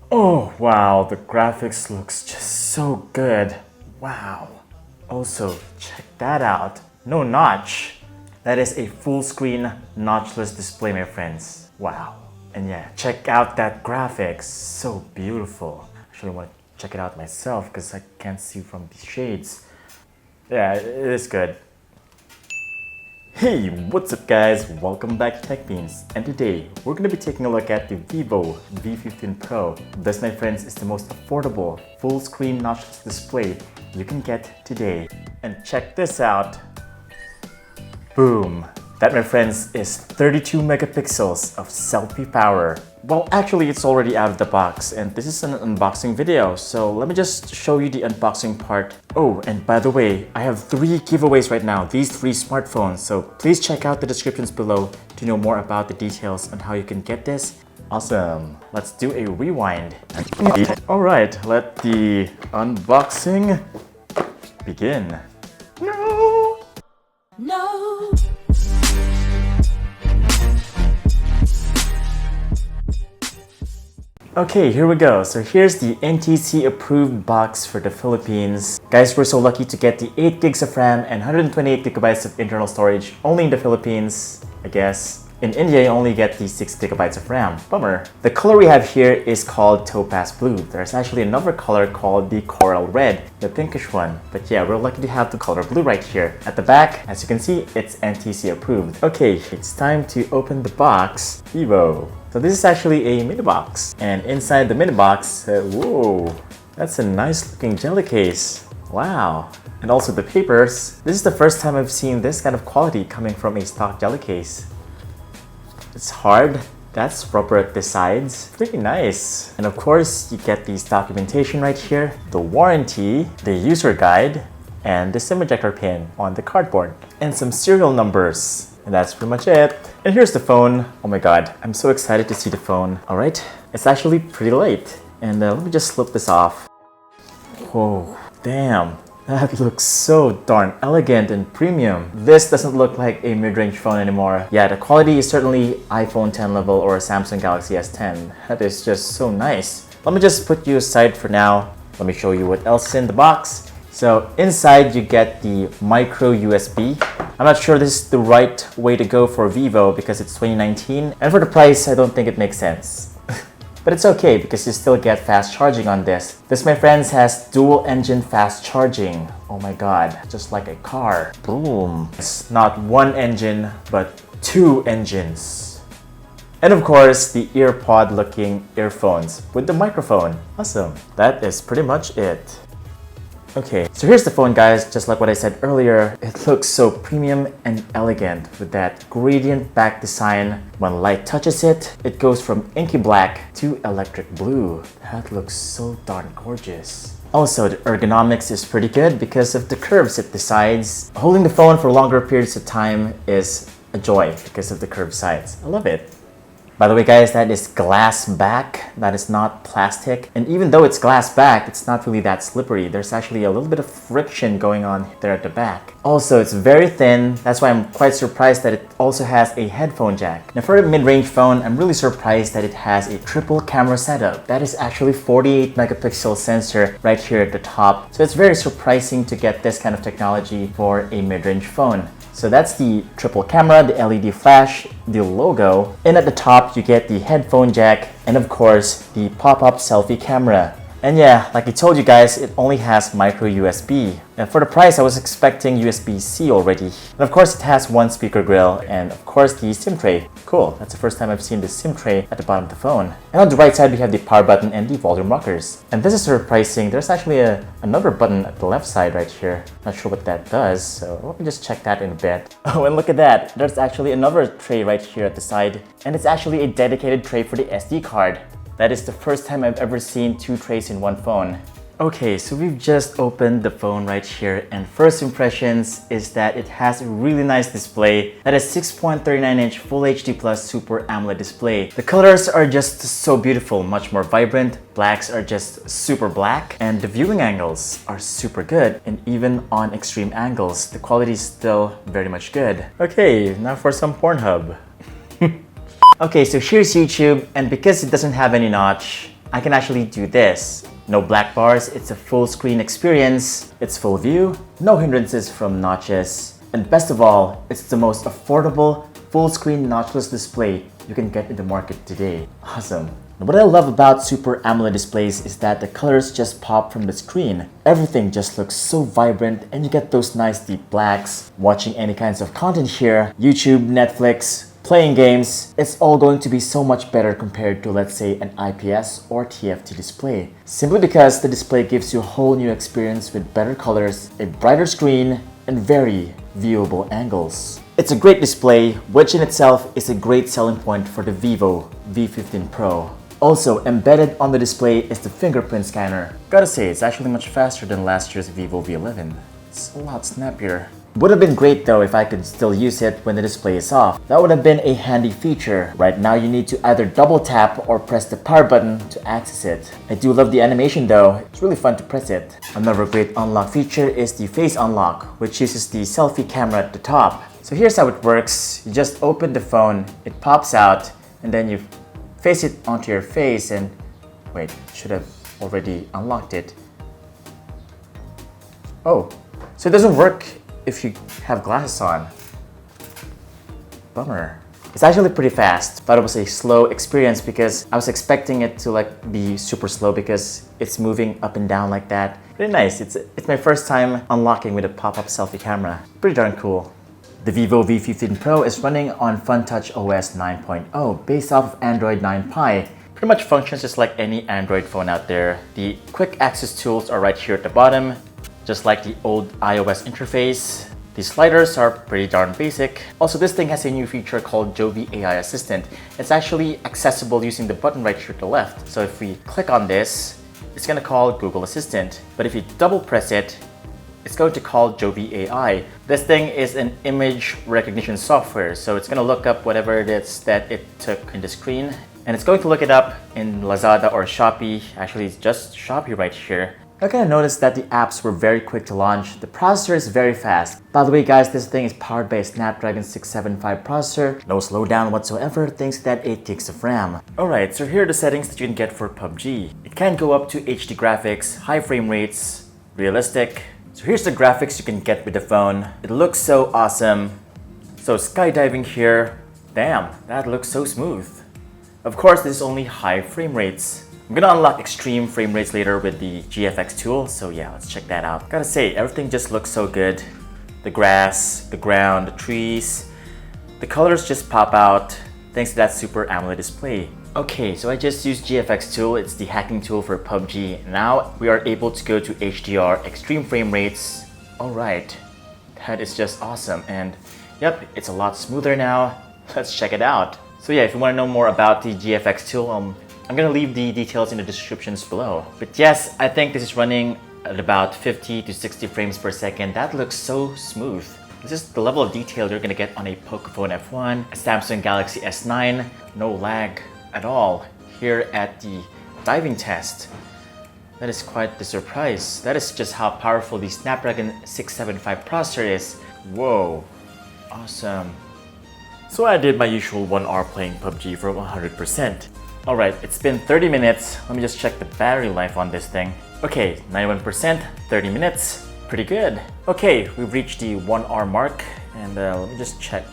Oh wow, the graphics looks just so good. Wow. Also, check that out. No notch. That is a full screen notchless display, my friends. Wow. And yeah, check out that graphics. So beautiful. Actually, I want to check it out myself because I can't see from the shades. Yeah, it is good. Hey, what's up guys? Welcome back to TechBeans, and today we're going to be taking a look at the Vivo V15 Pro. This, my friends, is the most affordable full-screen notchless display you can get today. And check this out. Boom! That, my friends, is 32 megapixels of selfie power. Well, actually, it's already out of the box, and this is an unboxing video, so let me just show you the unboxing part. Oh, and by the way, I have 3 giveaways right now, these 3 smartphones, so please check out the descriptions below to know more about the details on how you can get this. Awesome! Let's do a rewind. Alright, let the unboxing begin. No! No! Okay, here we go. So here's the NTC approved box for the Philippines. Guys, we're so lucky to get the 8 gigs of RAM and 128 gigabytes of internal storage only in the Philippines, I guess. In India, you only get the 6 gigabytes of RAM. Bummer. The color we have here is called Topaz Blue. There's actually another color called the Coral Red, the pinkish one. But yeah, we're lucky to have the color blue right here. At the back, as you can see, it's NTC approved. Okay, it's time to open the box. Vivo. So this is actually a mini box. And inside the mini box, whoa, that's a nice looking jelly case. Wow. And also the papers. This is the first time I've seen this kind of quality coming from a stock jelly case. It's hard. That's rubber at the sides. Pretty nice. And of course, you get this documentation right here, the warranty, the user guide, and the SIM ejector pin on the cardboard, and some serial numbers. And that's pretty much it. And here's the phone. Oh my god, I'm so excited to see the phone. Alright, it's actually pretty late. And let me just slip this off. Whoa, damn. That looks so darn elegant and premium. This doesn't look like a mid-range phone anymore. Yeah, the quality is certainly iPhone 10 level or a Samsung Galaxy S10. That is just so nice. Let me just put you aside for now. Let me show you what else is in the box. So inside you get the micro USB. I'm not sure this is the right way to go for Vivo because it's 2019. And for the price, I don't think it makes sense. But it's okay because you still get fast charging on this. This, my friends, has dual engine fast charging. Oh my god, just like a car. Boom. It's not one engine, but 2 engines. And of course, the earpod looking earphones with the microphone. Awesome. That is pretty much it. Okay, so here's the phone, guys. Just like what I said earlier, it looks so premium and elegant with that gradient back design. When light touches it, it goes from inky black to electric blue. That looks so darn gorgeous. Also, the ergonomics is pretty good because of the curves at the sides. Holding the phone for longer periods of time is a joy because of the curved sides. I love it. By the way, guys, that is glass back. That is not plastic. And even though it's glass back, it's not really that slippery. There's actually a little bit of friction going on there at the back. Also, it's very thin. That's why I'm quite surprised that it also has a headphone jack. Now, for a mid-range phone, I'm really surprised that it has a triple camera setup. That is actually 48 megapixel sensor right here at the top. So it's very surprising to get this kind of technology for a mid-range phone. So that's the triple camera, the LED flash, the logo, and at the top you get the headphone jack, and of course the pop-up selfie camera. And yeah, like I told you guys, it only has micro USB. And for the price, I was expecting USB-C already. And of course, it has 1 speaker grill and of course the SIM tray. Cool, that's the first time I've seen the SIM tray at the bottom of the phone. And on the right side, we have the power button and the volume rockers. And this is surprising. There's actually another button at the left side right here. Not sure what that does, so let me just check that in a bit. Oh, and look at that. There's actually another tray right here at the side. And it's actually a dedicated tray for the SD card. That is the first time I've ever seen 2 trays in one phone. Okay, so we've just opened the phone right here, and first impressions is that it has a really nice display. That is 6.39-inch Full HD Plus Super AMOLED display. The colors are just so beautiful, much more vibrant. Blacks are just super black, and the viewing angles are super good. And even on extreme angles, the quality is still very much good. Okay, now for some Pornhub. Okay, so here's YouTube, and because it doesn't have any notch, I can actually do this. No black bars, it's a full screen experience. It's full view, no hindrances from notches. And best of all, it's the most affordable full screen notchless display you can get in the market today. Awesome. What I love about Super AMOLED displays is that the colors just pop from the screen. Everything just looks so vibrant and you get those nice deep blacks. Watching any kinds of content here, YouTube, Netflix, playing games, it's all going to be so much better compared to, let's say, an IPS or TFT display. Simply because the display gives you a whole new experience with better colors, a brighter screen, and very viewable angles. It's a great display, which in itself is a great selling point for the Vivo V15 Pro. Also, embedded on the display is the fingerprint scanner. Gotta say, it's actually much faster than last year's Vivo V11. It's a lot snappier. Would have been great though if I could still use it when the display is off. That would have been a handy feature. Right now you need to either double tap or press the power button to access it. I do love the animation though, it's really fun to press it. Another great unlock feature is the face unlock, which uses the selfie camera at the top. So here's how it works. You just open the phone, it pops out, and then you face it onto your face and wait, should have already unlocked it. Oh, so it doesn't work if you have glasses on. Bummer. It's actually pretty fast, but it was a slow experience because I was expecting it to be super slow because it's moving up and down like that. Pretty nice. It's my first time unlocking with a pop-up selfie camera. Pretty darn cool. The Vivo V15 Pro is running on FunTouch OS 9.0 based off of Android 9 Pie. Pretty much functions just like any Android phone out there. The quick access tools are right here at the bottom, just like the old iOS interface. The sliders are pretty darn basic. Also, this thing has a new feature called Jovi AI Assistant. It's actually accessible using the button right here to the left. So if we click on this, it's gonna call Google Assistant. But if you double press it, it's going to call Jovi AI. This thing is an image recognition software, so it's gonna look up whatever it is that it took in the screen, and it's going to look it up in Lazada or Shopee. Actually, it's just Shopee right here. I kind of noticed that the apps were very quick to launch. The processor is very fast. By the way guys, this thing is powered by a Snapdragon 675 processor. No slowdown whatsoever thanks to that 8 gigs of RAM. Alright, so here are the settings that you can get for PUBG. It can go up to HD graphics, high frame rates, realistic. So here's the graphics you can get with the phone. It looks so awesome. So skydiving here. Damn, that looks so smooth. Of course, this is only high frame rates. I'm gonna unlock extreme frame rates later with the GFX tool, so yeah, let's check that out. Gotta say, everything just looks so good. The grass, the ground, the trees. The colors just pop out thanks to that Super AMOLED display. Okay, so I just used GFX tool. It's the hacking tool for PUBG. Now we are able to go to HDR, extreme frame rates. Alright, that is just awesome. And yep, it's a lot smoother now. Let's check it out. So yeah, if you want to know more about the GFX tool, I'm gonna leave the details in the descriptions below. But yes, I think this is running at about 50 to 60 frames per second. That looks so smooth. This is the level of detail you're gonna get on a Pocophone F1, a Samsung Galaxy S9. No lag at all here at the diving test. That is quite the surprise. That is just how powerful the Snapdragon 675 processor is. Whoa, awesome. So I did my usual 1 hour playing PUBG for 100%. Alright, it's been 30 minutes. Let me just check the battery life on this thing. Okay, 91%, 30 minutes. Pretty good. Okay, we've reached the 1 hour mark and let me just check.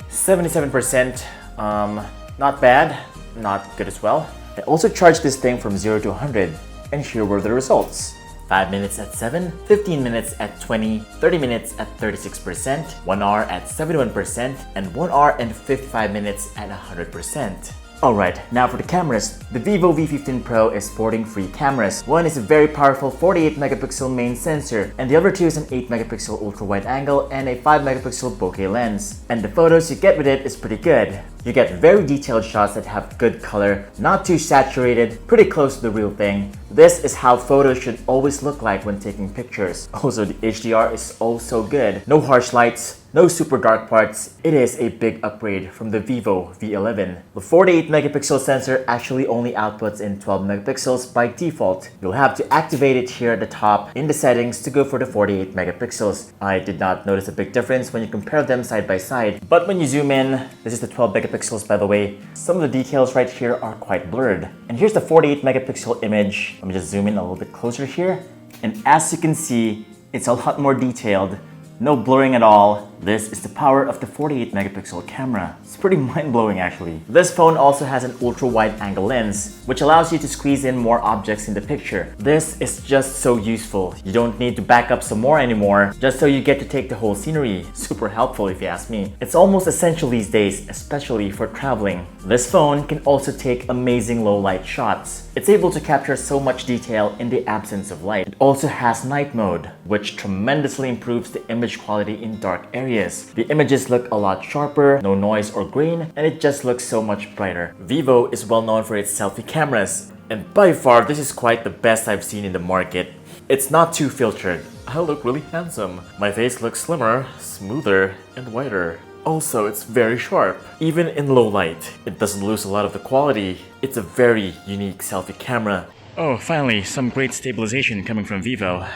77%, not bad, not good as well. I also charged this thing from 0 to 100 and here were the results. 5 minutes at 7, 15 minutes at 20, 30 minutes at 36%, 1 hour at 71%, and 1 hour and 55 minutes at 100%. Alright, now for the cameras. The Vivo V15 Pro is sporting 3 cameras. One is a very powerful 48 megapixel main sensor, and the other 2 is an 8 megapixel ultra wide angle and a 5 megapixel bokeh lens. And the photos you get with it is pretty good. You get very detailed shots that have good color, not too saturated, pretty close to the real thing. This is how photos should always look like when taking pictures. Also, the HDR is also good. No harsh lights, No super dark parts, it is a big upgrade from the Vivo V11. The 48 megapixel sensor actually only outputs in 12 megapixels by default. You'll have to activate it here at the top in the settings to go for the 48 megapixels. I did not notice a big difference when you compare them side by side, but when you zoom in, this is the 12 megapixels by the way, some of the details right here are quite blurred. And here's the 48 megapixel image. Let me just zoom in a little bit closer here. And as you can see, it's a lot more detailed. No blurring at all. This is the power of the 48 megapixel camera. It's pretty mind-blowing actually. This phone also has an ultra-wide angle lens, which allows you to squeeze in more objects in the picture. This is just so useful. You don't need to back up some more anymore, just so you get to take the whole scenery. Super helpful if you ask me. It's almost essential these days, especially for traveling. This phone can also take amazing low-light shots. It's able to capture so much detail in the absence of light. It also has night mode, which tremendously improves the image quality in dark areas. The images look a lot sharper, no noise or grain, and it just looks so much brighter. Vivo is well known for its selfie cameras, and by far this is quite the best I've seen in the market. It's not too filtered. I look really handsome. My face looks slimmer, smoother, and whiter. Also, it's very sharp. Even in low light, it doesn't lose a lot of the quality. It's a very unique selfie camera. Oh, finally, some great stabilization coming from Vivo.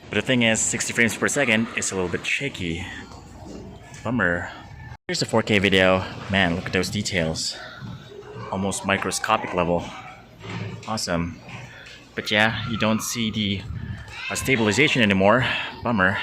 But the thing is, 60 frames per second is a little bit shaky. Bummer. Here's a 4K video. Man, look at those details. Almost microscopic level. Awesome. But yeah, you don't see the stabilization anymore. Bummer.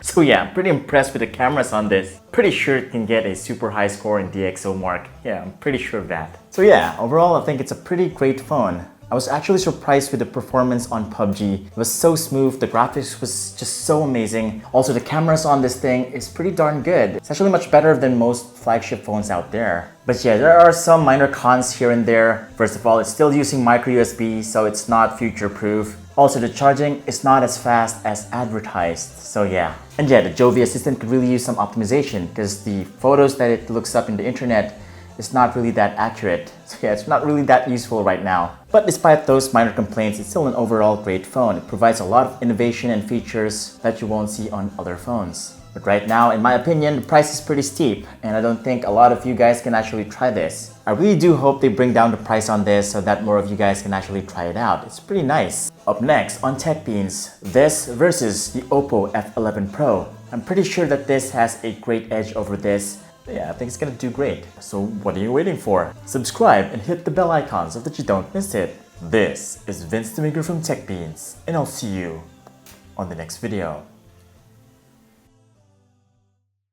So yeah, I'm pretty impressed with the cameras on this. Pretty sure it can get a super high score in DxO mark. Yeah, I'm pretty sure of that. So yeah, overall I think it's a pretty great phone. I was actually surprised with the performance on Pubg. It was so smooth, the graphics was just so amazing. Also, the cameras on this thing is pretty darn good. It's actually much better than most flagship phones out there. But yeah, there are some minor cons here and there. First of all, it's still using micro USB, so it's not future-proof. Also, the charging is not as fast as advertised, so yeah. And yeah, the Jovi Assistant could really use some optimization because the photos that it looks up in the internet is not really that accurate. So yeah, it's not really that useful right now. But despite those minor complaints, it's still an overall great phone. It provides a lot of innovation and features that you won't see on other phones. But right now, in my opinion, the price is pretty steep, and I don't think a lot of you guys can actually try this. I really do hope they bring down the price on this so that more of you guys can actually try it out. It's pretty nice. Up next on TechBeans, this versus the Oppo F11 Pro. I'm pretty sure that this has a great edge over this. Yeah, I think it's gonna do great. So what are you waiting for? Subscribe and hit the bell icon so that you don't miss it. This is Vince the Maker from TechBeans, and I'll see you on the next video.